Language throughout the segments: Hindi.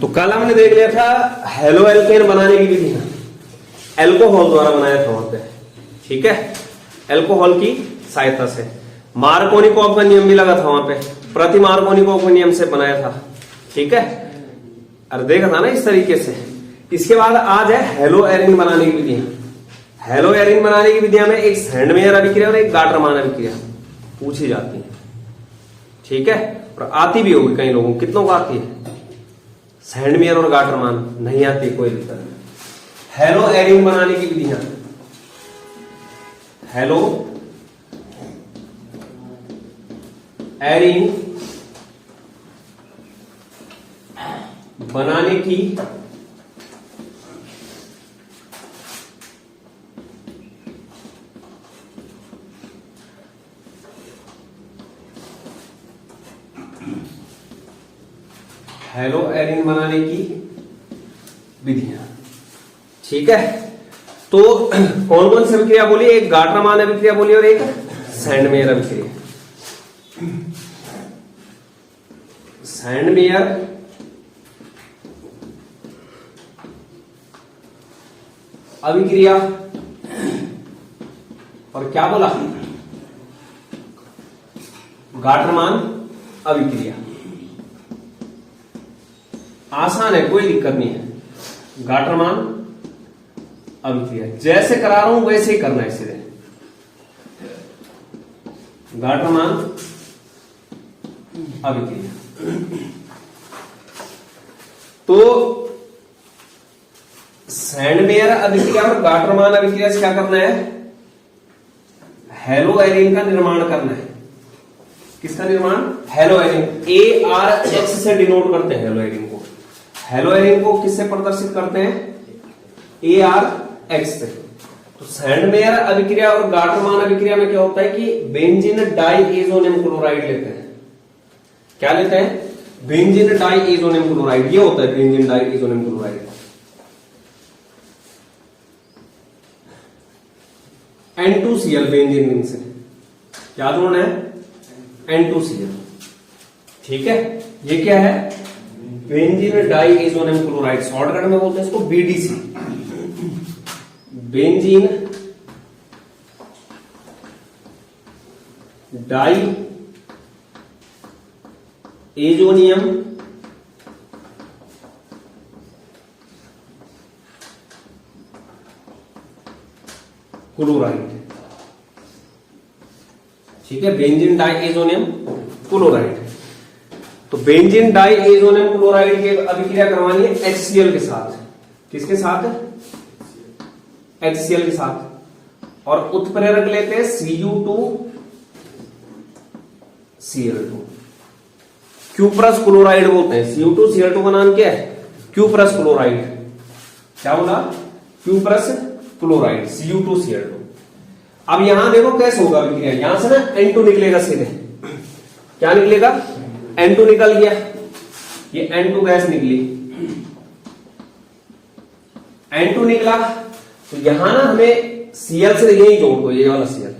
तो कल हमने देख लिया था हेलो एल्केन बनाने की विधि, एल्कोहल द्वारा बनाया था वहां पे, ठीक है, एल्कोहल की सहायता से। मार्कोनिकोव का नियम भी लगा था वहां पे, प्रति मार्कोनिकोव के नियम से बनाया था, ठीक है, और देखा था ना इस तरीके से। इसके बाद आज है हेलो एरिन बनाने की विधियां। हेलो एरिन बनाने की विधियां में एक सैंडमेयर अभिक्रिया और एक गाटरमान अभिक्रिया पूछी जाती है, ठीक है, और आती भी होगी कई लोगों को। कितनों को आती है सैंडमेयर और गाटरमान? नहीं आती, कोई दिक्कत नहीं। हेलो एरिन बनाने की विधियां, हेलो एरिन बनाने की हेलो एरिन बनाने की विधियां, ठीक है। तो कौन कौन सी अभिक्रिया बोली? एक गाटरमान अभिक्रिया बोली और एक सैंडमेयर अभिक्रिया। सैंडमेयर अभिक्रिया और क्या बोला? गाटरमान अभिक्रिया। आसान है, कोई दिक्कत नहीं है। गाटरमान अभिक्रिया जैसे करा रहा हूं वैसे ही करना है सीधे। गाटरमान अभिक्रिया, तो सैंडमेयर अभिक्रिया और गाटरमान अभिक्रिया से क्या करना है? हेलो एरिन का निर्माण करना है। किसका निर्माण? Hello Erin. ARH से डिनोट करते हैं हेलो एरिन को। हेलो एरिन को किससे प्रदर्शित करते हैं? ARH से। तो सैंडमेयर अभिक्रिया और गाटरमान अभिक्रिया में क्या होता है कि बेंजीन डाइएजोनियम क्लोराइड लेते हैं। क्या लेते हैं? Benzene diazonium chloride. ये होता है benzene diazonium chloride. N2Cl benzene ring से क्या जोड़ना है? N2Cl, ठीक है। ये क्या है? बेंजीन डाइएजोनियम क्लोराइड, शॉर्टकट में बोलते हैं इसको BDC, बेंजीन डाइएजोनियम क्लोराइड, ठीक है, बेंजीन डाइएजोनियम क्लोराइड। तो बेंजीन डाइएजोनियम क्लोराइड की अभिक्रिया करवानी है HCl के साथ। किसके साथ? HCl के साथ। और उत्प्रेरक लेते हैं Cu2Cl2, क्यूप्रस क्लोराइड बोलते हैं। Cu2Cl2 का नाम क्या है? Cuprous chloride. क्या बोला? Cuprous chloride, Cu2Cl2। अब यहां देखो कैसे होगा अभिक्रिया। यहां से ना N2 निकलेगा सीधे। क्या निकलेगा? N2 निकल गया, ये N2 गैस निकली। N2 निकला तो यहां ना हमें Cl से यही जोड़ दो, ये वाला Cl।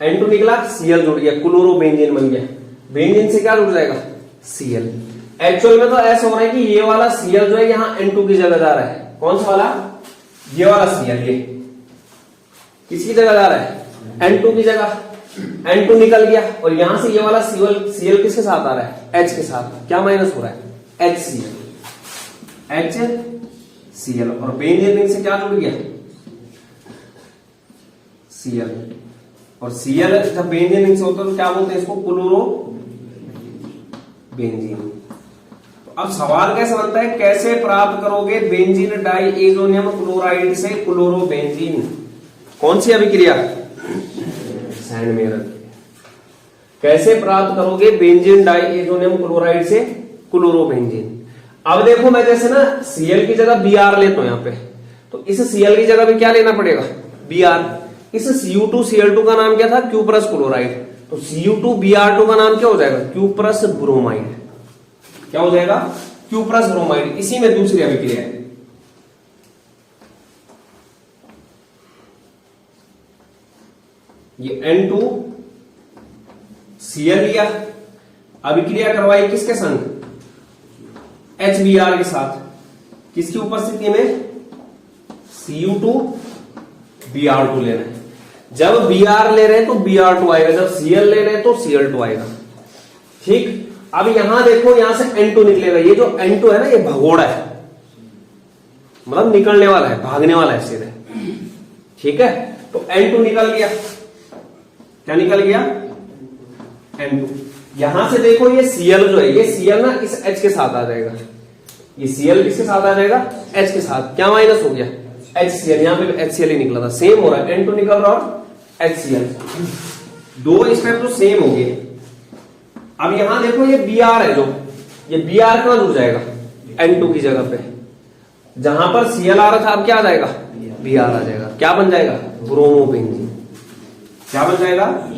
N2 निकला, Cl जुड़ गया, क्लोरोबेंजीन बन गया। बेंजीन से क्या जुड़ जाएगा? Cl। एक्चुअल में तो ऐसा हो रहा है कि ये वाला Cl जो है यहां N2 की जगह जा रहा है। कौन सा वाला? ये वाला Cl। ये किसकी जगह जा रहा है? N2 की जगह। N2 निकल गया और यहां से ये वाला Cl किसके साथ आ रहा है? H के साथ। क्या माइनस हो रहा है? HCl। और बेंजीन रिंग से क्या जुड़ गया? Cl। और Cl जब बेंजीन रिंग से होता है तो क्या बोलते हैं इसको? क्लोरोबेंजीन। तो अब सवाल कैसे बनता है? कैसे प्राप्त करोगे बेंजीन डाइएजोनियम क्लोराइड से क्लोरोबेंजीन? कौन सी अभिक्रिया? सैंडमेयर अभिक्रिया। कैसे प्राप्त करोगे बेंजीन डाइएजोनियम क्लोराइड से क्लोरोबेंजीन? अब देखो मैं जैसे ना Cl की जगह Br लेता हूं यहां पे, तो इस Cl की जगह भी क्या लेना पड़ेगा? Br। इस Cu2Cl2 का नाम क्या था? Cuprous chloride. तो Cu2Br2 का नाम क्या हो जाएगा? Cuprous bromide. क्या हो जाएगा? Cuprous bromide. इसी में दूसरी अभिक्रिया है। ये N2Cl लिया, अभिक्रिया करवाई किसके संग? HBr के साथ, किसकी उपस्थिति में? Cu2 Br2 लेना है। जब Br ले रहे हैं तो Br2 आएगा, जब Cl ले रहे हैं तो Cl2 आएगा। ठीक, अब यहां देखो, यहां से N2 निकलेगा। ये जो N2 है ना, ये भगोड़ा है, मतलब निकलने वाला है, भागने वाला है सीधे। ठीक है, तो N2 निकल गया। क्या निकल गया? N2। यहां से देखो, ये Cl जो है, ये Cl ना इस H के साथ आ जाएगा। ये Cl किसके साथ आ जाएगा? H के साथ। क्या माइनस हो गया? HCl। यहां पे HCl ही निकला था, सेम हो रहा है। N2 निकल रहा और HCl, दो स्टेप तो सेम हो गए। अब यहां देखो, ये Br है, जो ये Br कहां जुड़ जाएगा? N2 की जगह पे। जहां पर Cl आ रहा था, अब क्या आ जाएगा? Br आ जाएगा। क्या बन जाएगा? ब्रोमोबेंजीन। क्या बन जाएगा?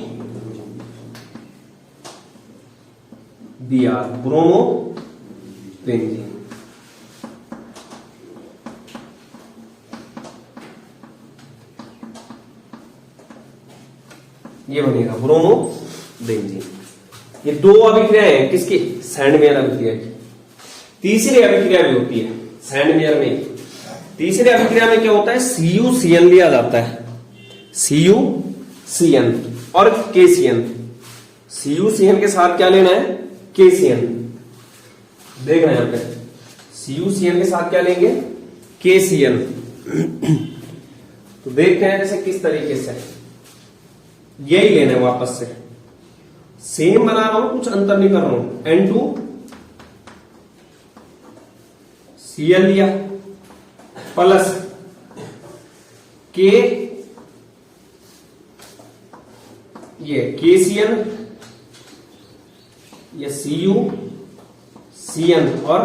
Br, bromobenzene. ये बनेगा ब्रोमोबेंजीन। ये दो अभिक्रियाएं हैं, किसकी? सैंडमेयर अभिक्रिया की। तीसरी अभिक्रिया भी होती है सैंडमेयर में। तीसरी अभिक्रिया में क्या होता है? CuCN लिया जाता है, CuCN और KCN। CuCN के साथ क्या लेना है? KCN। देख रहे हैं यहां पे, CuCN के साथ क्या लेंगे? KCN। तो देखते हैं जैसे किस तरीके से, यही लेना है वापस से। सेम बना रहा हूं, कुछ अंतर नहीं कर रहा हूं। N2Cl लिया प्लस K, ये KCN, ये CuCN और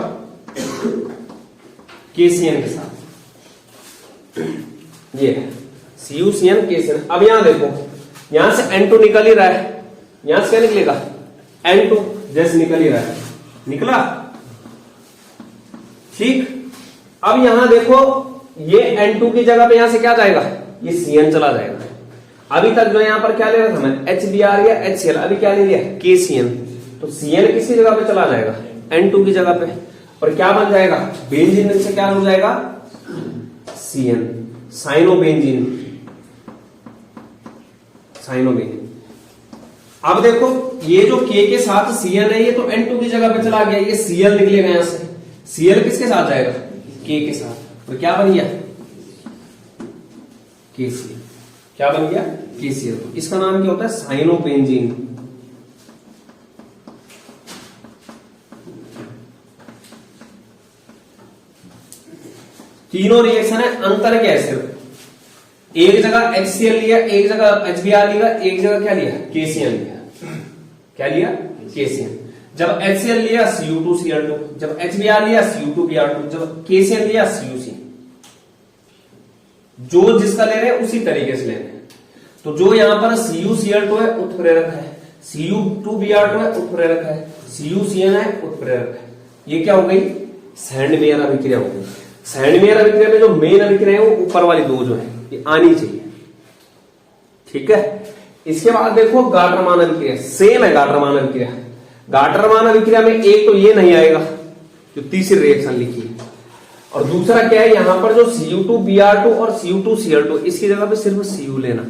KCN के साथ, ये CuCN KCN। अब यहां देखो, यहां से N2 निकल ही रहा है, यहां से क्या निकलेगा? N2 जैसे निकल ही रहा है, निकला। ठीक, अब यहां देखो, ये N2 की जगह पे यहां से क्या जाएगा? ये Cn चला जाएगा। अभी तक जो यहां पर क्या ले रहा था मैं? HBr या HCl, अभी क्या ले लिया? KCN। तो Cn किसी जगह पे चला जाएगा? N2 की जगह पे। और क्या बन जाएगा? बेंजीन से क्या हो जाएगा? Cn, cyanobenzene. साइनोबेंजीन। अब देखो, ये जो K के साथ Cn है, ये तो N2 की जगह पे चला गया, ये Cl निकलेगा यहां से। Cl किसके साथ जाएगा? K के साथ। तो क्या बन गया? KCl। क्या बन गया? KCl। तो इसका नाम क्या होता है? साइनोबेंजीन। तीनों रिएक्शन है, अंतर क्या है? सिर्फ एक जगह HCl लिया, एक जगह HBr लिया, एक जगह क्या लिया? KCN लिया। क्या लिया? KCN। जब HCl लिया Cu2Cl2, जब HBr लिया Cu2Br2, जब KCN लिया CuC। जो जिसका ले रहे हैं उसी तरीके से ले रहे हैं। तो जो यहां पर CuCl2 है उत्प्रेरक है, Cu2Br2 है उत्प्रेरक है, CuCN है उत्प्रेरक है। ये क्या हो गई? सैंडमेयर अभिक्रिया हो गई। सैंडमेयर अभिक्रिया में जो मेन अभिक्रिया है वो ऊपर वाली दो जो है ये आनी चाहिए। ठीक है, इसके बाद देखो गाटरमान अभिक्रिया, सेम है गाटरमान अभिक्रिया। गाटरमान अभिक्रिया में एक तो ये नहीं आएगा जो तीसरी रिएक्शन लिखी है, और दूसरा क्या है, यहां पर जो Cu2Br2 और Cu2Cl2 इसकी जगह पे सिर्फ Cu लेना,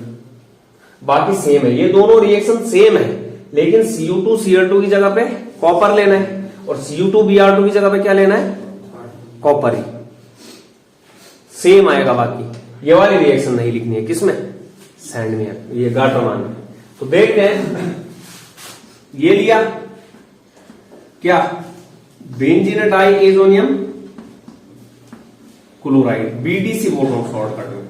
बाकी सेम है। ये दोनों रिएक्शन सेम है, लेकिन Cu2Cl2 की जगह पे कॉपर लेना है और Cu2Br2 की जगह पे क्या लेना है? कॉपर ही। सेम आएगा, बाकी ये वाली रिएक्शन नहीं लिखनी है। किसमें? सैंडमेयर, ये गाटरमान में। तो देखते हैं, ये लिया क्या? बेंजीन डाइएजोनियम क्लोराइड, BDC बोल रहा हूं शॉर्टकट में।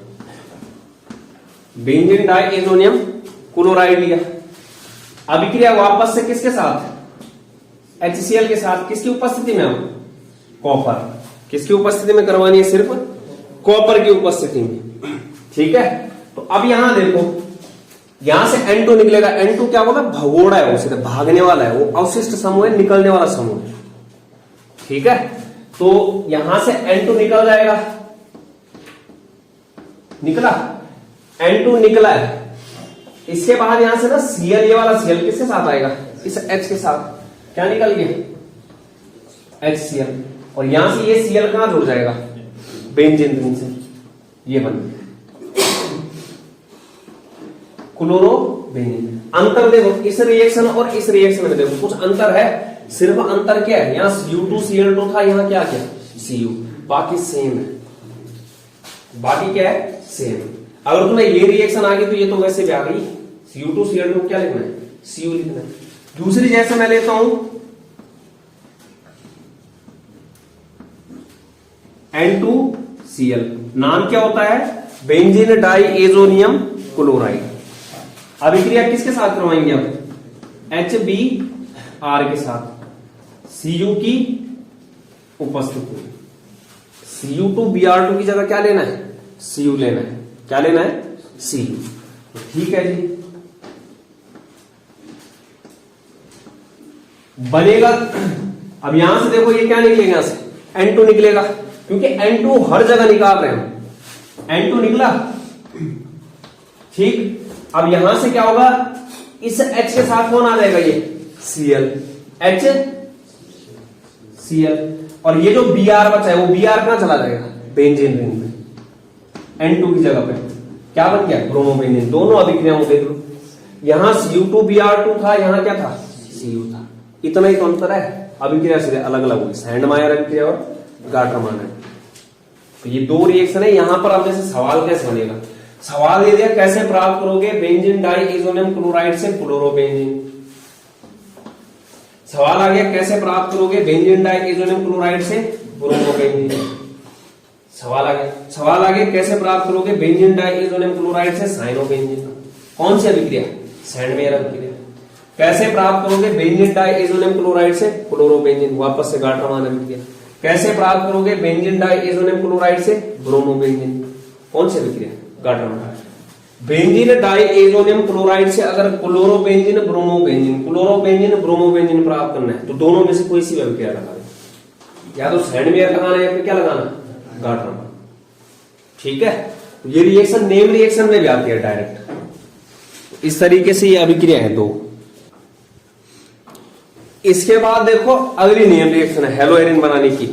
बेंजीन डाइएजोनियम क्लोराइड लिया। अभिक्रिया वापस से किसके साथ? HCl के साथ। किसकी उपस्थिति में? हम कॉपर। किसकी उपस्थिति में करवानी है? सिर्फ कॉपर की उपस्थिति में। ठीक है, तो अब यहां देखो, यहां से N2 निकलेगा। N2 क्या होगा? भगोड़ा है, वो सीधे भागने वाला है, वो अवशिष्ट समूह है, निकलने वाला समूह है। ठीक है, तो यहां से N2 निकल जाएगा। निकला, N2 निकला है। इसके बाद यहां से ना Cl, ये वाला Cl किसके साथ आएगा? इस H के साथ। क्या निकल गया? HCl। और यहां से ये Cl कहां जुड़ जाएगा, बेंजीन रिंग से, ये बन गया क्लोरो बेंजीन। अंतर देखो इस रिएक्शन और इस रिएक्शन में, देखो कुछ अंतर है, सिर्फ अंतर क्या है, यहाँ Cu2Cl2 था, यहाँ क्या क्या Cu, बाकी सेम है, बाकी क्या है सेम। अगर तुम्हें ये रिएक्शन आ गई तो ये तो वैसे भी आ गई, Cu2Cl2 क्या लिखना है, Cu लिखना है। दूसरी जैसे मैं लेता हूं N2Cl, नाम क्या होता है, बेंजीन डाइएजोनियम क्लोराइड। अभिक्रिया किसके साथ करवाएंगे अब, HBr के साथ, Cu की उपस्थिति में। Cu2Br2 की जगह क्या लेना है, Cu लेना है, क्या लेना है, Cu। ठीक है जी, बनेगा। अब यहां से देखो ये क्या निकलेगा, यहां से N2 निकलेगा, क्योंकि N2 हर जगह निकाल रहे हैं, N2 निकला। ठीक, अब यहां से क्या होगा, इस H के साथ कौन आ जाएगा, ये Cl, HCl, और ये जो Br बचा है वो Br कहां चला जाएगा, बेंजीन रिंग में, N2 की जगह पे क्या बन गया, ब्रोमोबेंजीन। दोनों अभिक्रियाओं देख लो, यहां Cu2Br2 था, यहां क्या था, Cu था, इतना ही तो अंतर है। अभिक्रिया से अलग अलग हुई, सैंडमायर अभिक्रिया और गाटरमान। तो ये दो रिएक्शन है। यहां पर अब जैसे सवाल कैसे बनेगा, सवाल दे दिया कैसे प्राप्त करोगे बेंजीन डाइएजोनियम क्लोराइड से फ्लोरोबेंजीन। सवाल आ गया कैसे प्राप्त करोगे बेंजीन डाइएजोनियम क्लोराइड से ब्रोमोबेंजीन। सवाल आ गया कैसे प्राप्त करोगे बेंजीन डाइएजोनियम क्लोराइड से साइनोबेंजीन। कौन सी अभिक्रिया, सैंडमेयर अभिक्रिया। कैसे प्राप्त करोगे बेंजीन डाइएजोनियम क्लोराइड से क्लोरोबेंजीन, वापस से गाटरमान अभिक्रिया। कैसे प्राप्त करोगे बेंजीन डाइएजोनियम क्लोराइड से ब्रोमोबेंजीन, कौन सी अभिक्रिया, गाटरमान। बेंजीन डाइएजोनियम क्लोराइड से अगर क्लोरोबेंजीन ब्रोमोबेंजीन प्राप्त करना है तो दोनों में से कोई सी अभिक्रिया लगाना, या तो सैंडमेयर लगाना है या फिर क्या लगाना, गाटरमान। ठीक है, तो ये रिएक्शन नेम रिएक्शन में भी आती है डायरेक्ट। इस तरीके से ये अभिक्रिया है दो। इसके बाद देखो अगली नेम रिएक्शन है हेलोएरिन बनाने की,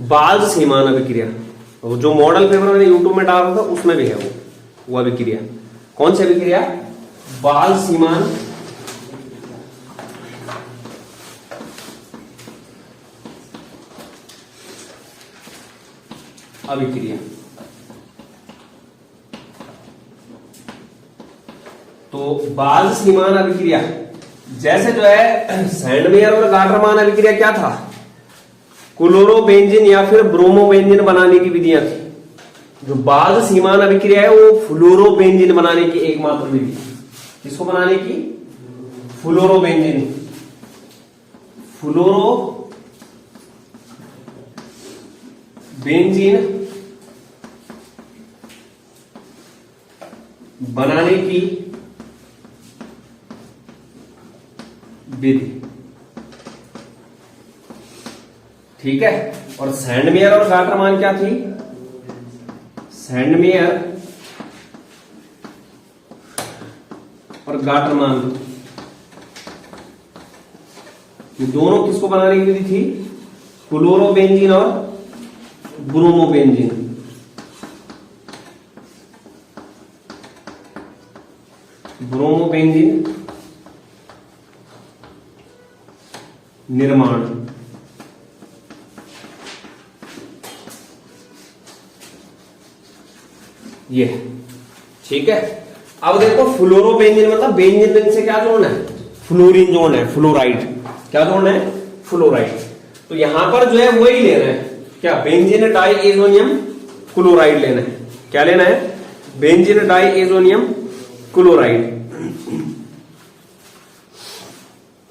बाल्ज-सीमान अभिक्रिया। जो मॉडल पेपर मैंने यूट्यूब में डाला था उसमें भी है वो अभिक्रिया। कौन सी अभिक्रिया, बाल्ज-सीमान अभिक्रिया। तो बाल्ज-सीमान अभिक्रिया जैसे जो है सैंडमेयर और गाटरमान अभिक्रिया क्या था, क्लोरोबेंजीन या फिर ब्रोमोबेंजीन बनाने की विधियां थी। जो बाल्ज-सीमान अभिक्रिया है वो फ्लोरोबेंजीन बनाने की एकमात्र विधि। किसको बनाने की, फ्लोरोबेंजीन, फ्लोरोबेंजीन बनाने की विधि। ठीक है, और सैंडमेयर और गाटरमान क्या थी, सैंडमेयर और गाटरमान ये दोनों किसको बनाने की विधि थी, क्लोरोबेंजीन और ब्रोमोबेंजीन। ब्रोमोबेंजीन निर्माण। ये ठीक है। अब देखो फ्लोरोबेंजीन मतलब बेंजीन रिंग से क्या जोड़ना है, फ्लोरीन जोड़ना है, फ्लोराइड। क्या जोड़ना है, फ्लोराइड। तो यहां पर जो है वही लेना है, क्या, बेंजीन डाइएजोनियम क्लोराइड लेना है। क्या लेना है, बेंजीन डाइएजोनियम क्लोराइड।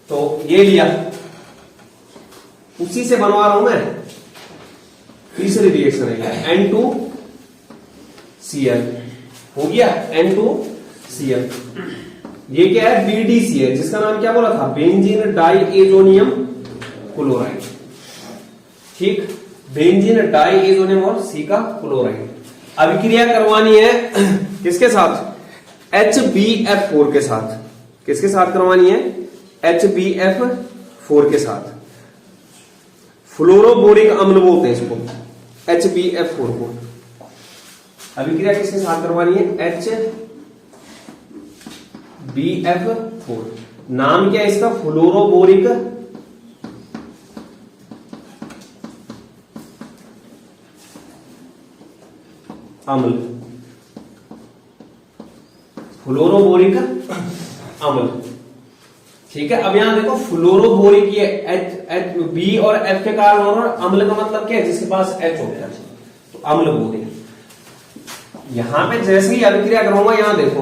तो ये लिया, उसी से बनवा रहा हूं मैं तीसरी रिएक्शन है N2Cl। हो गया N2Cl। ये क्या है, BDCl, जिसका नाम क्या बोला था, बेंजीन डाइएजोनियम क्लोराइड। ठीक, बेंजीन डाइएजोनियम और C का क्लोराइड। अभिक्रिया करवानी है किसके साथ, HbF4 के साथ। किसके साथ करवानी है, HbF4 के साथ। फ्लोरोबोरिक अम्ल बोलते हैं इसको, HbF4 को। अभिक्रिया किसके साथ करवानी है? HbF4। नाम क्या है इसका? फ्लोरोबोरिक अम्ल, फ्लोरोबोरिक अम्ल। ठीक है, अब यहां देखो फ्लोरोबोरिक, ये बी और एफ के कारण और अम्ल का मतलब क्या है? जिसके पास H होता है तो अम्ल बोलेंगे। यहां पे जैसे ही अभिक्रिया करूंगा, यहां देखो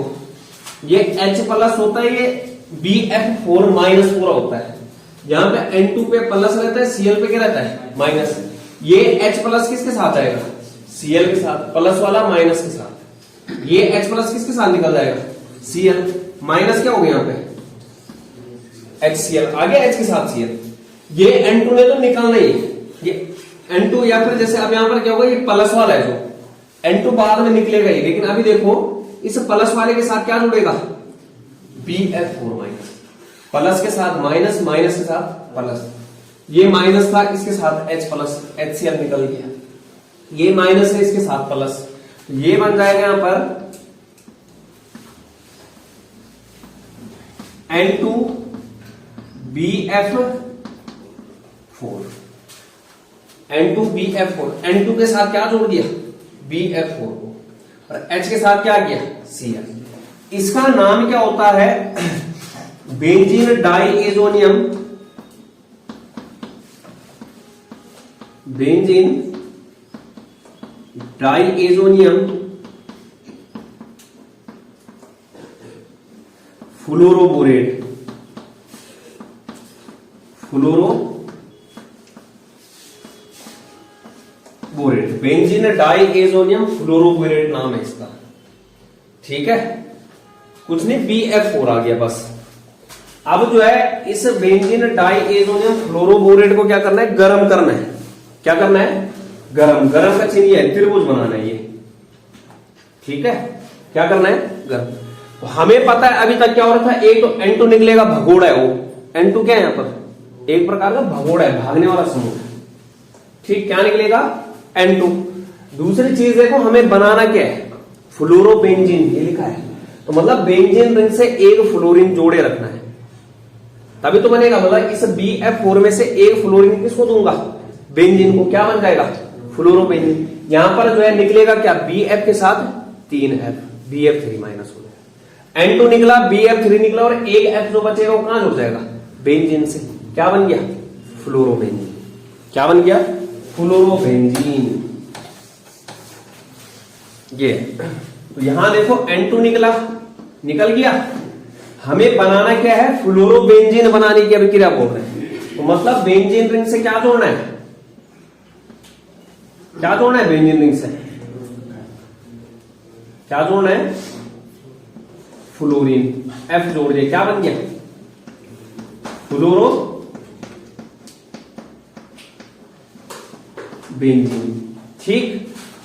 ये H प्लस होता है, ये BF4 माइनस पूरा होता है। यहां पे N2 पे प्लस रहता है, Cl पे क्या रहता है? माइनस। ये H प्लस किसके साथ आएगा? Cl के साथ, प्लस वाला माइनस के साथ। ये H प्लस किसके साथ निकल जाएगा? Cl। माइनस क्या हो गया यहाँ पे? HCl आ गया, H के साथ Cl। ये N2 ने तो निकलना ही है, ये N2, या फिर जैसे अब यहां पर क्या होगा, ये प्लस वाला है जो N2 बाद में निकलेगा ही, लेकिन अभी देखो इस प्लस वाले के साथ क्या जुड़ेगा? BF4 माइनस, प्लस के साथ माइनस, माइनस के साथ प्लस। ये माइनस था, इसके साथ H प्लस, HCl निकल गया। ये माइनस है, इसके साथ प्लस, तो ये बन जाएगा यहां पर N2BF4। N2BF4, N2 के साथ क्या जोड़ दिया? BF4 को, और H के साथ क्या किया? Cl। इसका नाम क्या होता है? Benzene diazonium, benzene diazonium fluoroborate, fluoroborate, benzene diazonium fluoroborate नाम है इसका। ठीक है, कुछ नहीं, BF4 आ गया बस। अब जो है इस बेंजीन डाइएजोनियम फ्लोरोबोरेट को क्या करना है? गर्म करना है। क्या करना है? गरम। गरम का चिन्ह है, त्रिभुज बनाना है ये। ठीक है, क्या करना है? गरम। तो हमें पता है अभी तक क्या हो रहा था, एक तो N2 निकलेगा, भगोड़ा है वो। N2 क्या है यहां पर? एक प्रकार का भगोड़ा है, भागने वाला समूह। ठीक, क्या निकलेगा? N2। दूसरी चीज देखो, हमें बनाना क्या है? फ्लोरोबेंजीन, ये लिखा है, तो मतलब बेंजीन रिंग से एक फ्लोरीन जोड़े रखना है, तभी तो बनेगा। मतलब इस BF4 में से एक फ्लोरीन किसको दूंगा? बेंजीन को। क्या बन जाएगा? फ्लोरोबेंजीन। यहां पर जो है निकलेगा क्या? BF के साथ 3F, BF3 माइनस हो जाएगा। N2 निकला, BF3 निकला, और एक F जो बचेगा वो कहां जुड़ जाएगा? बेंजीन से। क्या बन गया? फ्लोरोबेंजीन। क्या बन गया? फ्लोरोबेंजीन। ये तो यहां देखो N2 निकला, निकल गया। हमें बनाना क्या है? फ्लोरोबेंजीन बनाने की अभिक्रिया बोल रहे हैं। तो मतलब बेंजीन रिंग से क्या जोड़ना है? क्या जोड़ना है बेंजीन रिंग से? क्या जोड़ना है? फ्लोरीन। F जोड़ दिया, क्या बन गया? फ्लोरो बेंजीन। ठीक,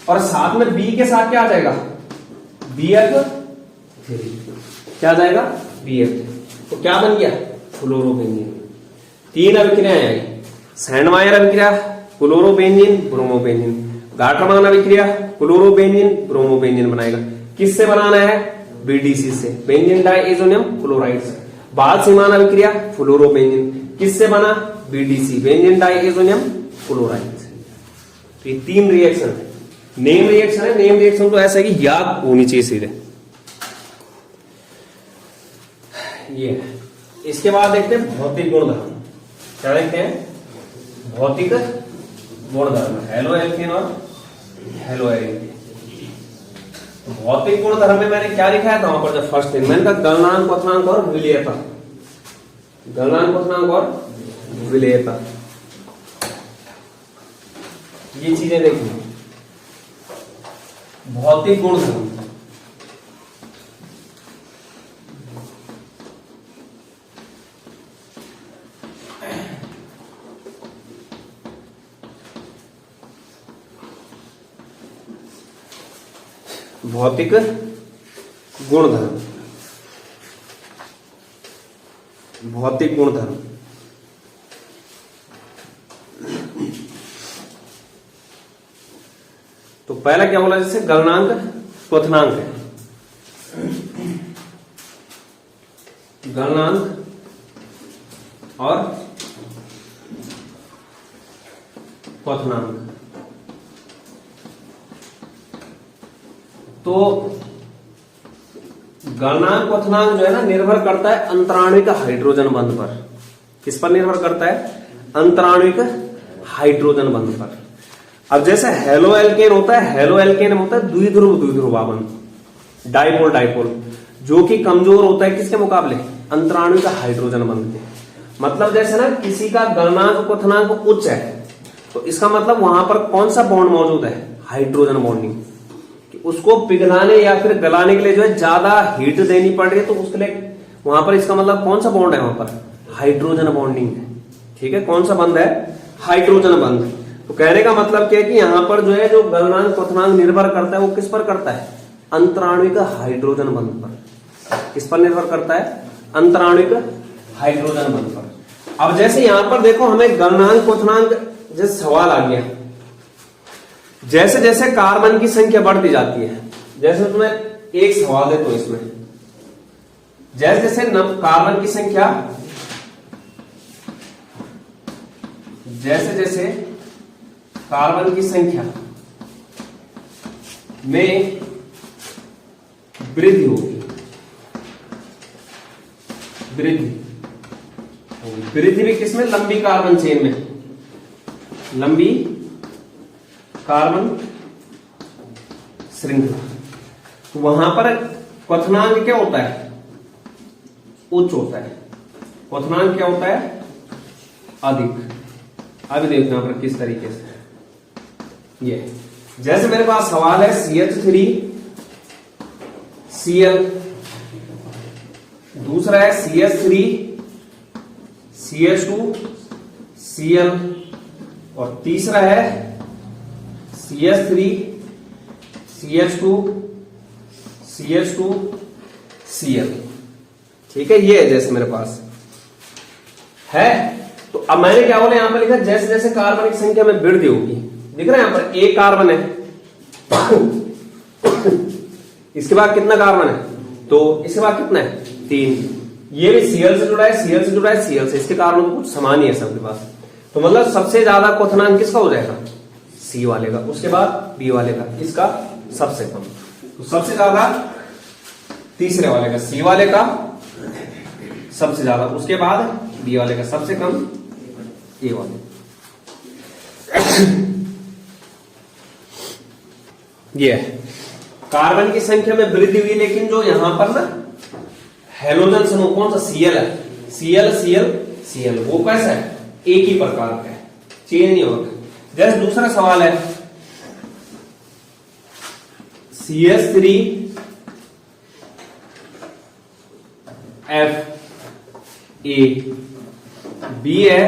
और साथ में B के साथ क्या आ जाएगा? BF3। क्या आ जाएगा? BF3। तो क्या बन गया? फ्लोरोबेंजीन। 3 अभिक्रियाएं आई। सैंडमायर अभिक्रिया, फ्लोरोबेंजीन, ब्रोमोबेंजीन। गाटरमान अभिक्रिया, फ्लोरोबेंजीन, ब्रोमोबेंजीन बनाएगा। किससे बनाना है? BDC से, बेंजीन डाइएजोनियम क्लोराइड से। बाद सीमान अभिक्रिया, फ्लोरोबेंजीन, किससे बना? BDC, बेंजीन डाइएजोनियम क्लोराइड से। तो ये 3 रिएक्शन है। नेम रिएक्शन है, नेम रिएक्शन तो ऐसा है कि याद होनी चाहिए सीधे। ये है। इसके बाद देखते हैं भौतिक गुणधर्म। क्या देखते हैं? भौतिक गुणधर्म, हेलो एल्केन और हेलो एल्केन। तो भौतिक गुणधर्म में मैंने क्या लिखा था वहां पर? जब फर्स्ट दिन मैंने कहा गलनांक, क्वथनांक और विलेयता। गलनांक, क्वथनांक और विलेयता, ये चीजें देखिए। भौतिक गुणधर्म, भौतिक गुणधर्म, भौतिक गुणधर्म। तो पहला क्या बोला, जैसे गलनांक क्वथनांक है, गलनांक और क्वथनांक। तो गलनांक क्वथनांक जो है ना, निर्भर करता है अंतराणुविक हाइड्रोजन बंध पर। किस पर निर्भर करता है? अंतराणुविक हाइड्रोजन बंध पर। अब जैसे हेलो एल्केन होता है, हेलो एल्केन होता है द्विध्रुव द्विध्रुवाबंध, डाइपोल डाइपोल, जो कि कमजोर होता है किसके मुकाबले? अंतराणुविक हाइड्रोजन बंध के। मतलब जैसे ना किसी का गलनांक क्वथनांक उच्च है, तो इसका मतलब वहां पर कौन सा बॉन्ड मौजूद है? Hydrogen bonding. उसको पिघलाने या फिर गलाने के लिए जो है ज्यादा हीट देनी पड़ रही है, तो उसके लिए वहां पर इसका मतलब कौन सा बॉन्ड है? वहां पर हाइड्रोजन बॉन्डिंग है। ठीक है, कौन सा बंध है? हाइड्रोजन बंध। तो कहने का मतलब क्या है कि यहां पर जो है जो गलनांक क्वथनांक निर्भर करता है वो किस पर करता है? अंतराणुविक हाइड्रोजन बंध पर। किस पर निर्भर करता है? अंतराणुविक हाइड्रोजन बंध पर। अब जैसे यहां पर देखो, हमें गलनांक क्वथनांक जैसे सवाल आ गया, जैसे जैसे कार्बन की संख्या बढ़ती जाती है, जैसे तुम्हें एक सवाल देता हूं इसमें, जैसे जैसे कार्बन की संख्या, जैसे जैसे कार्बन की संख्या में वृद्धि होगी, वृद्धि भी किसमें? लंबी कार्बन चेन में, लंबी कार्बन श्रृंखला। तो वहां पर क्वथनांक क्या होता है? उच्च होता है। क्वथनांक क्या होता है? अधिक। अभी देखो यहां पर किस तरीके से ये, जैसे मेरे पास सवाल है CH3 Cl, दूसरा है CH3 CH2 Cl, और तीसरा है CH3 CH2 CH2 Cl। ठीक है, ये है जैसे मेरे पास है। तो अब मैंने क्या बोला, यहां पर लिखा जैसे जैसे कार्बन की संख्या में वृद्धि होगी। दिख रहा है यहां पर एक कार्बन है, इसके बाद कितना कार्बन है? तो इसके बाद कितना है? 3। ये भी Cl से जुड़ा है, Cl से जुड़ा है, Cl से, इसके कार्बन तो कुछ समान ही है सबके पास। तो मतलब सबसे ज्यादा क्वथनांक किसका हो जाएगा? C वाले का, उसके बाद B वाले का, इसका सबसे कम। तो सबसे ज्यादा तीसरे वाले का, C वाले का सबसे ज्यादा, उसके बाद B वाले का सबसे कम, A वाले। ये कार्बन की संख्या में वृद्धि हुई, लेकिन जो यहां पर ना हेलोजन समूह कौन सा? Cl है, Cl Cl Cl, वो कैसा है? एक ही प्रकार का है, चेंज नहीं होता। जैसे दूसरा सवाल है CH3 FA, B है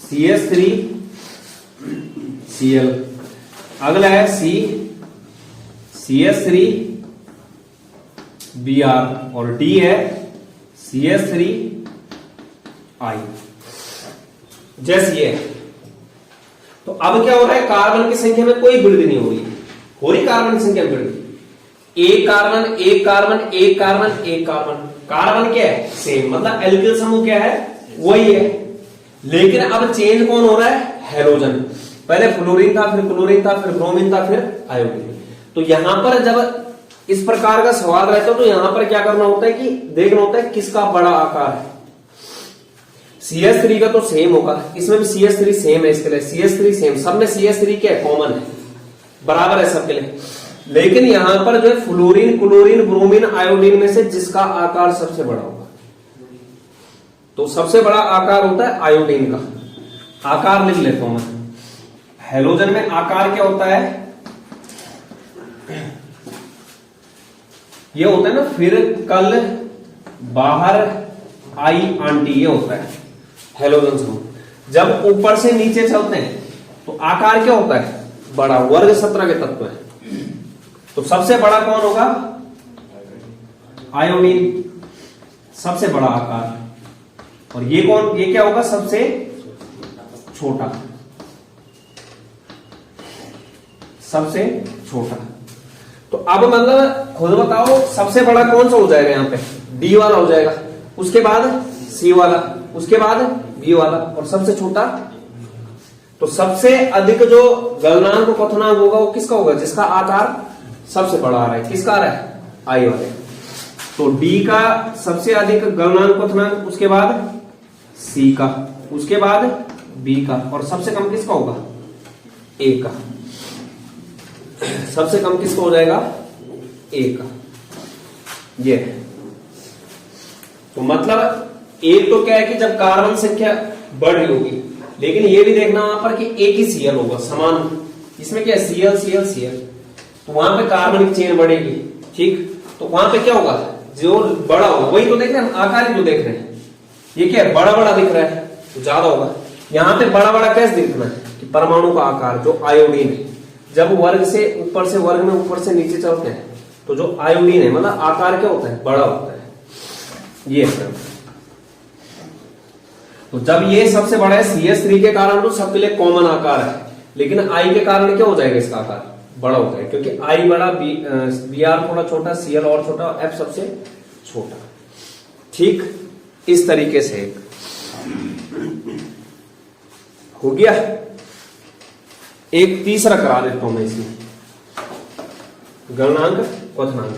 CH3 Cl, अगला है CH3 Br, और D है CH3 I। जैसे ये, तो अब क्या हो रहा है? कार्बन की संख्या में कोई वृद्धि नहीं हो रही, हो रही कार्बन की संख्या में वृद्धि। एक कार्बन एक कार्बन एक कार्बन एक कार्बन, कार्बन क्या है? सेम, मतलब एल्किल समूह क्या है? वही है। लेकिन अब चेंज कौन हो रहा है? हेलोजन। पहले फ्लोरीन था, फिर क्लोरीन था, फिर ब्रोमीन था, फिर आयोडीन। तो यहां पर जब इस प्रकार का सवाल रहता है, तो यहां पर क्या करना होता है कि देखना होता है किसका बड़ा आकार है। CH3 का तो सेम होगा, इसमें भी CH3 सेम है, इसके लिए CH3 सेम, सब में CH3 क्या है? कॉमन है, बराबर है सबके लिए। लेकिन यहां पर जो है फ्लोरीन क्लोरीन ब्रोमीन आयोडीन में से जिसका आकार सबसे बड़ा होगा, तो सबसे बड़ा आकार होता है आयोडीन का। आकार लिख लेता हूं मैं। हेलोजन में आकार क्या होता है? ये होता है ना, फिर कल बाहर आई आंटी, ये होता है हेलोजन समूह। जब ऊपर से नीचे चलते हैं तो आकार क्या होता है? बड़ा। वर्ग 17 के तत्व है, तो सबसे बड़ा कौन होगा? आयोडीन, सबसे बड़ा आकार। और ये कौन? ये क्या होगा? सबसे छोटा। सबसे छोटा। तो अब मतलब खुद बताओ सबसे बड़ा कौन सा हो जाएगा, यहाँ पे डी वाला हो जाएगा, उसके बाद सी वाला, उसके बाद बी वाला, और सबसे छोटा। तो सबसे अधिक जो गलनांक क्वथनांक होगा वो किसका होगा, जिसका आकार सबसे बड़ा आ रहा है। किसका आ रहा है, आई वाले। तो डी का सबसे अधिक गलनांक क्वथनांक, उसके बाद सी का, उसके बाद बी का, और सबसे कम किसका होगा, ए का। सबसे कम किसका हो जाएगा, ए का। ये तो मतलब एक तो क्या है कि जब कार्बन संख्या बढ़ रही होगी, लेकिन ये भी देखना वहां पर कि एक ही सीएल होगा समान। इसमें क्या है, सीएल सीएल सीएल, तो वहां पे कार्बनिक चेन बढ़ेगी। ठीक, तो वहां पे क्या होगा, जो बड़ा होगा वही तो देख रहे हैं, आकार ही तो देख रहे हैं। ये क्या है, बड़ा बड़ा दिख रहा है तो ज्यादा होगा। यहाँ पे बड़ा बड़ा कैसे दिखना है कि परमाणु का आकार, जो आयोडीन है, जब वर्ग से ऊपर से वर्ग में ऊपर से नीचे चलते हैं तो जो आयोडीन है मतलब आकार क्या होता है, बड़ा होता है। ये है। तो जब ये सबसे बड़ा है CH3 के कारण तो सबके लिए कॉमन आकार है, लेकिन I के कारण क्या हो जाएगा, इसका आकार बड़ा होता है, क्योंकि I बड़ा, Br थोड़ा छोटा, Cl और छोटा, F सबसे छोटा। ठीक, इस तरीके से एक हो गया। एक तीसरा करा देता हूं मैं इसमें, गलनांक क्वथनांक।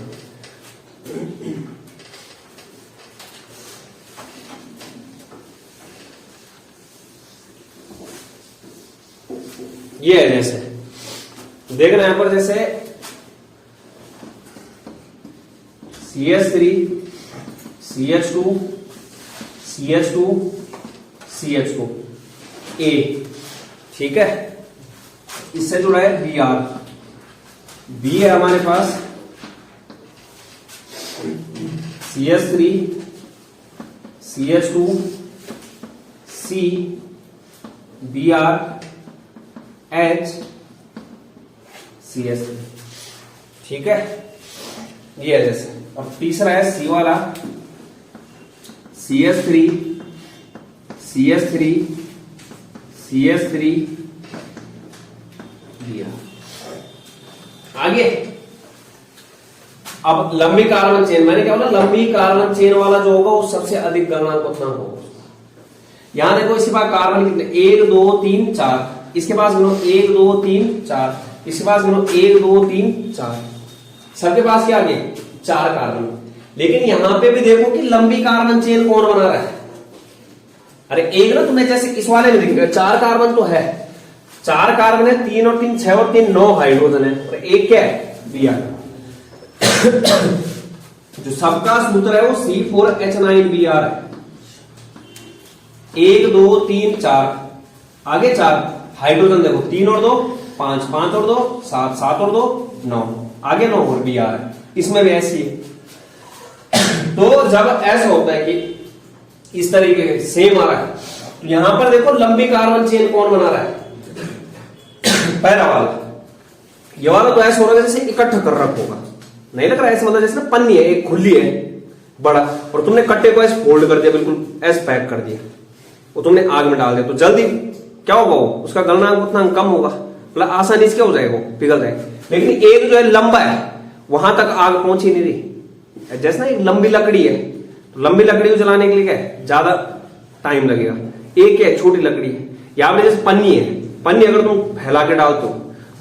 ये है, जैसे देखना यहां पर, जैसे CH3 CH2 CH2 CH2 A, ठीक है। इससे जुड़ा है Br, B है हमारे पास CH3 CH2 C Br H CH3, ठीक है। ये है जैसे, और तीसरा है C वाला CH3 CH3 CH3 Br। आगे अब लंबी कार्बन चेन, मैंने क्या बोला, लंबी कार्बन चेन वाला जो होगा वो सबसे अधिक गलनांक क्वथनांक होगा। यहां देखो, इसके पास कार्बन कितने, 1 2 3 4, इसके पास गिनो 1 2 3 4, इसके पास गिनो 1 2 3 4, सबके पास क्या आ गए, 4 कार्बन। लेकिन यहां पे भी देखो कि लंबी कार्बन चेन कौन बना रहा है। अरे एक ना, तुम्हें जैसे इस वाले में दिखेगा 4 कार्बन तो है, 4 कार्बन है, 3 और 3 6 और 3 9 हाइड्रोजन है, और एक क्या है, Br। जो सबका सूत्र है वो C4H9Br है। 1 2 3 4, आगे 4 हाइड्रोजन देखो, 3 और 2 5, 5 और 2 7, 7 और 2 9, आगे 9 और Br है। इसमें भी ऐसी है। तो जब ऐसा होता है कि इस तरीके से सेम आ रहा है, तो यहां पर देखो लंबी कार्बन चेन कौन बना रहा है, पहला वाला। ये वाला तो ऐसा हो रहा है जैसे इकट्ठा कर रखा होगा, नहीं लग रहा है ऐसे, मतलब जैसे ना पन्नी है, एक खुली है बड़ा, और तुमने कट्टे को ऐसे फोल्ड कर दिया, बिल्कुल ऐसे पैक कर दिया, वो तुमने आग में डाल दिया, तो जल्दी क्या होगा, वो उसका गलनांक उतना कम होगा, मतलब आसानी से क्या हो जाएगा, पिघल जाएगा। लेकिन एक जो है लंबा है, वहां तक आग पहुंच ही नहीं रही। जैसे ना एक लंबी लकड़ी है, तो लंबी लकड़ी को जलाने के लिए क्या है, ज्यादा टाइम लगेगा। एक क्या है, छोटी लकड़ी है, यहाँ पे जैसे पन्नी है, पन्नी अगर तुम फैला के डालते हो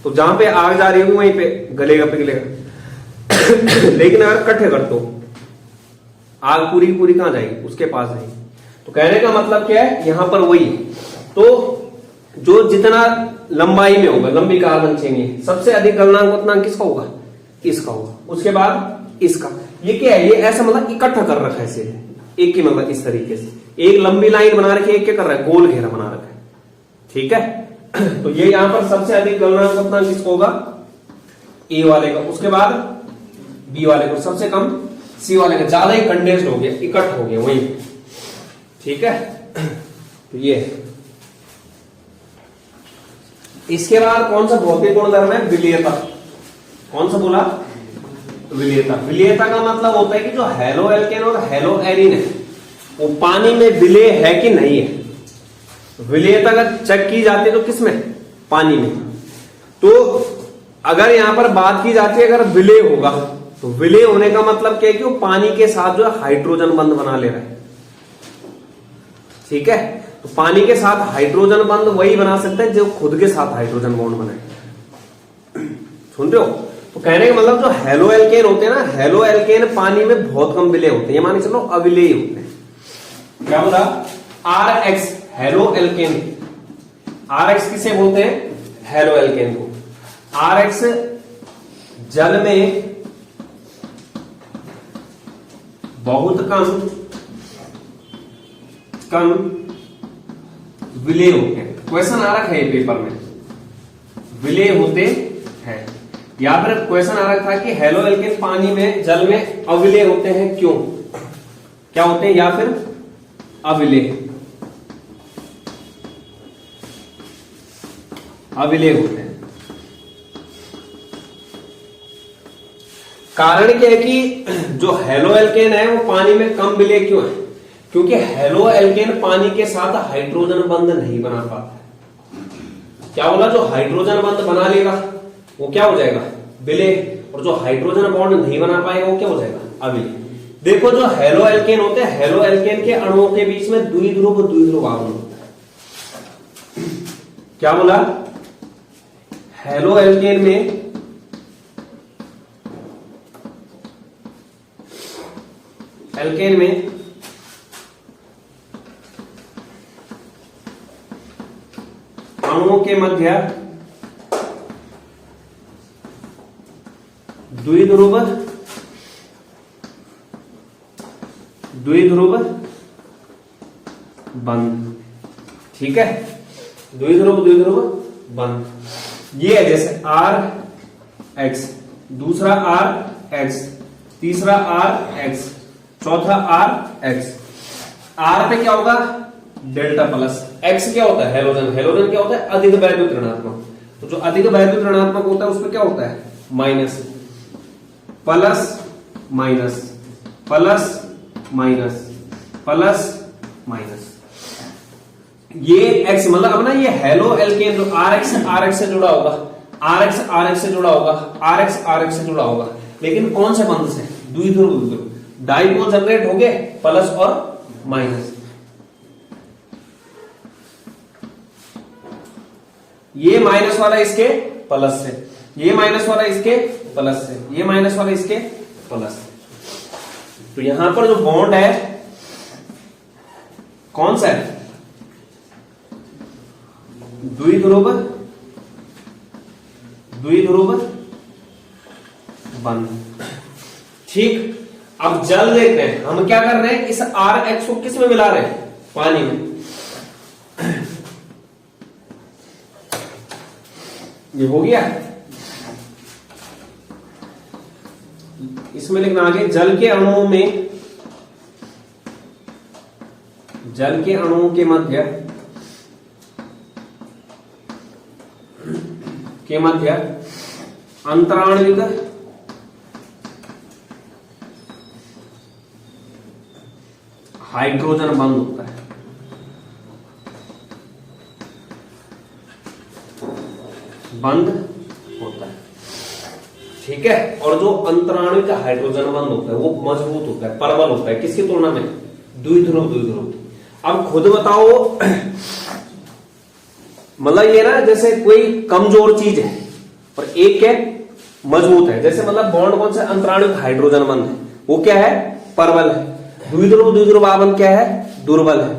तो जहां पे आग जा रही होगी वहीं पे गलेगा, पिघलेगा। लेकिन अगर इकट्ठे कर दो, आग पूरी पूरी कहां जाएगी, उसके पास जाएगी। तो कहने का मतलब क्या है, यहां पर वही है। तो जो जितना लंबाई में होगा, लंबी कार्बन चेन है, सबसे अधिक गलनांक क्वथनांक किसका होगा, इसका होगा, उसके बाद इसका। ये क्या है, ये ऐसा मतलब इकट्ठा कर रखा है इसे, एक ही मतलब इस तरीके से एक लंबी लाइन बना रखी है, एक क्या कर रहा है, गोल घेरा बना रखा है, ठीक है। तो ये यहां पर सबसे अधिक गलनांक क्वथनांक किसका होगा, ए वाले का, उसके बाद बी वाले को, सबसे कम सी वाले का। ज्यादा ही कंडेंस्ड हो गया, इकट्ठ हो गया वही, ठीक है। तो ये इसके बाद कौन सा भौतिक गुणधर्म है, विलेयता। कौन सा बोला, विलेयता। विलेयता का मतलब होता है कि जो हेलो एल्केन और हेलो एरिन है वो पानी में विलेय है कि नहीं है। विलेयता अगर चेक की जाती है तो किसमें, पानी में। तो अगर यहां पर बात की जाती है अगर विलय होगा, तो विलय होने का मतलब क्या है कि वो पानी के साथ जो है हाइड्रोजन बंध बना ले रहा है। ठीक है, तो पानी के साथ हाइड्रोजन बंध वही बना सकता है जो खुद के साथ हाइड्रोजन बॉन्ड बनाए। सुन रहे हो? तो कहने का मतलब जो हेलो एल्केन होते हैं ना, हेलो एल्केन पानी में बहुत कम विलय होते हैं, ये मान के चलो अविलेय होते हैं। क्या बोला? R X haloalkane, R X किसे बोलते हैं? हेलो एल्केन को। आर एक्स जल में बहुत कम विलय होते हैं। क्वेश्चन आ रखा है पेपर में, विलय होते हैं, या फिर क्वेश्चन आ रखा था कि हेलो एल्केन पानी में जल में अविलय होते हैं, क्यों, क्या होते हैं, या फिर अविलय होते हैं। कारण क्या है कि जो हेलो एल्केन है वो पानी में कम विलय क्यों है? क्योंकि हेलो एल्केन पानी के साथ हाइड्रोजन बंध नहीं बना पाता। क्या बोला? जो हाइड्रोजन बंध बना लेगा वो क्या हो जाएगा? विलय, और जो हाइड्रोजन बॉन्ड नहीं बना पाएगा वो क्या हो जाएगा? अविलय। देखो जो हेलो एल्केन होते हैं, हेलो एल्केन के अणुओं के बीच में द्विध्रुव आवन होता है। क्या बोला? हेलो एल्केन में अणुओं के मध्य द्विध्रुव बंध। ठीक है, द्विध्रुव बंध ये है, जैसे आर एक्स, दूसरा आर एक्स, तीसरा आर एक्स, चौथा आर एक्स। आर पे क्या होगा? Delta plus. एक्स क्या होता है? हेलोजन। हेलोजन क्या होता है? अधिक वैद्युत ऋणात्मक। तो जो अधिक वैद्युत ऋणात्मक होता है उसमें क्या होता है? Minus, plus minus, plus minus, plus minus. ये एक्स मतलब अब ना ये हेलो एल्केन जो आर एक्स से जुड़ा होगा, आर एक्स से जुड़ा होगा, आर एक्स से जुड़ा होगा, लेकिन कौन से बंध से? द्विध्रुव। डाइपोल जनरेट हो गए, प्लस और माइनस। ये माइनस वाला इसके प्लस से, ये माइनस वाला इसके प्लस से, ये माइनस वाला इसके प्लस से। तो यहां पर जो बॉन्ड है कौन सा है? द्विध्रुव बंध। ठीक, अब जल देख रहे हैं हम, क्या कर रहे हैं? इस आर एक्स को किस में मिला रहे हैं? पानी में। ये हो गया। इसमें लिखना आगे, जल के अणुओं के मध्य अंतराणविक हाइड्रोजन बंध होता है। ठीक है, और जो अंतराणविक हाइड्रोजन बंध होता है वो मजबूत होता है, प्रबल होता है, किसकी तुलना में? द्विध्रुव। अब खुद बताओ, मतलब ये ना जैसे कोई कमजोर चीज है और एक क्या मजबूत है, जैसे मतलब बॉन्ड कौन सा? अंतराणविक हाइड्रोजन बंध है, वो क्या है? प्रबल है। द्विध्रुव आबंध क्या है? दुर्बल है।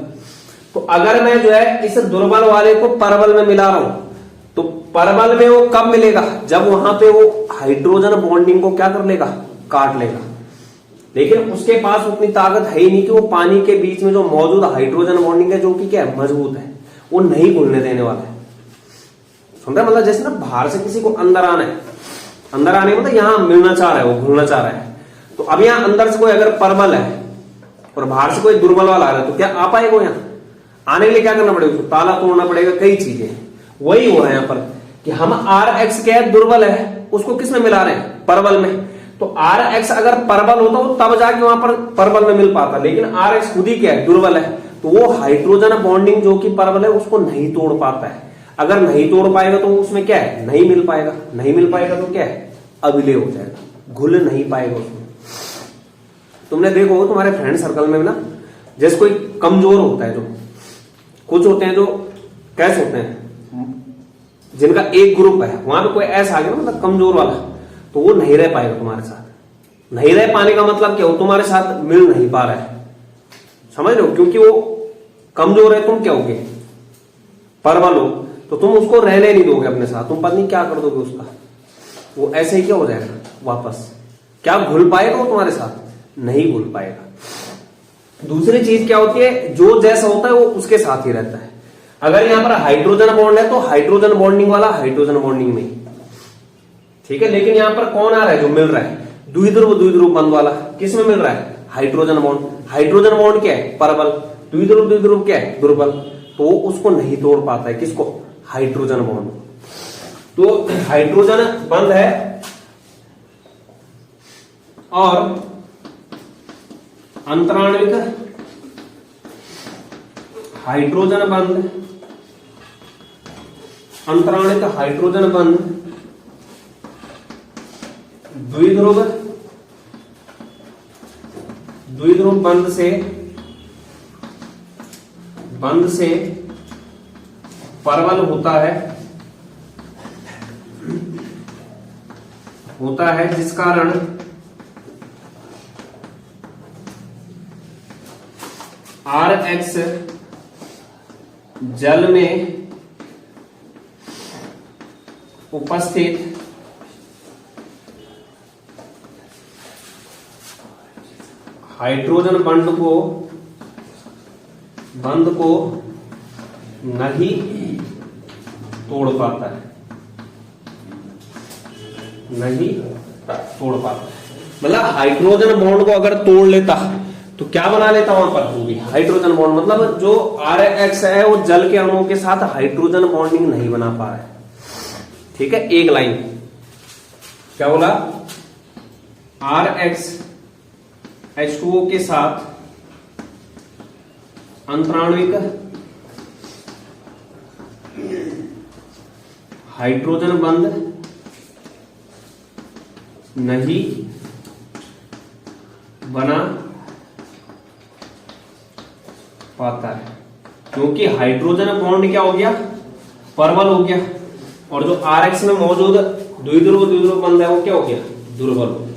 तो अगर मैं जो है इस दुर्बल वाले को प्रबल में मिला रहा हूं, तो प्रबल में वो कब मिलेगा? जब वहां पे वो हाइड्रोजन बॉन्डिंग को क्या कर लेगा? काट लेगा। लेकिन उसके पास उतनी ताकत है ही नहीं कि वो पानी के बीच में जो मौजूद हाइड्रोजन बॉन्डिंग है, जो कि क्या है? मजबूत है, वो नहीं घुलने देने वाला है। सुन रहे? मतलब जैसे ना बाहर से किसी को अंदर आना है, अंदर आने मतलब यहां मिलना चाह रहा है, वो घुलना चाह रहा है, तो अब यहां अंदर से कोई अगर प्रबल है और बाहर से कोई दुर्बल वाला आ रहा है, तो क्या आ पाएगा? यहां आने के लिए क्या करना पड़ेगा? ताला तोड़ना पड़ेगा, कई चीजें। वही हो रहा है यहां पर कि हम आर एक्स क्या है? दुर्बल है, उसको किस में मिला रहे हैं? प्रबल में। तो आर एक्स अगर प्रबल होता तो तब जाके वहां पर प्रबल में मिल पाता, लेकिन आर एक्स खुद ही क्या है? दुर्बल है, तो वो हाइड्रोजन बॉन्डिंग जो कि प्रबल है उसको नहीं तोड़ पाता है। अगर नहीं तोड़ पाएगा तो उसमें क्या है, नहीं मिल पाएगा, नहीं मिल पाएगा तो क्या है, अविलय हो जाएगा, घुल नहीं पाएगा उसमें। तुमने देखो तुम्हारे फ्रेंड सर्कल में ना, जैसे कोई कमजोर होता है, जो कुछ होते हैं जो कैसे होते हैं जिनका एक ग्रुप है, वहां पे कोई ऐसा आ गया मतलब कमजोर वाला, तो वो नहीं रह पाएगा तुम्हारे साथ। नहीं रह पाने का मतलब क्या हो, तुम्हारे साथ मिल नहीं पा रहा है, समझ रहे हो, क्योंकि वो कमजोर है, तुम क्या होगे, परबल हो, तो तुम उसको रहने नहीं दोगे अपने साथ, तुम पत्नी क्या कर दोगे उसका, वो ऐसे ही क्या हो जाएगा वापस, क्या घुल पाएगा वो तुम्हारे साथ, नहीं घुल पाएगा। दूसरी चीज क्या होती है, जो जैसा होता है वो उसके साथ ही रहता है। अगर यहां पर हाइड्रोजन बॉन्ड है तो हाइड्रोजन बॉन्डिंग वाला हाइड्रोजन बॉन्डिंग में, ठीक है, लेकिन यहां पर कौन आ रहा है जो मिल रहा है, द्विध्रुव बंध वाला, किस में मिल रहा है, हाइड्रोजन बॉन्ड। हाइड्रोजन बॉन्ड क्या है, परबल, द्विध्रुव क्या है, दुर्बल, तो उसको नहीं तोड़ पाता है, किसको, हाइड्रोजन बॉन्ड। तो हाइड्रोजन बंध है और अंतराणविक हाइड्रोजन बंध, अंतराणिक हाइड्रोजन बंध द्विध्रुव बंध से परबल होता है जिस कारण RH जल में उपस्थित हाइड्रोजन बंध को नहीं तोड़ पाता है, नहीं तोड़ पाता। मतलब हाइड्रोजन बॉन्ड को अगर तोड़ लेता तो क्या बना लेता वहां पर, वो भी हाइड्रोजन बॉन्ड, मतलब जो RH है वो जल के अणुओं के साथ हाइड्रोजन बॉन्डिंग नहीं बना पा रहा है, ठीक है। एक लाइन क्या बोला, RH H2O के साथ अंतराणविक हाइड्रोजन बंध नहीं बना पाता है, क्योंकि हाइड्रोजन बॉन्ड क्या हो गया, परबल हो गया, और जो RH में मौजूद द्विध्रुव बंध है वो क्या हो गया, दुर्बल हो गया।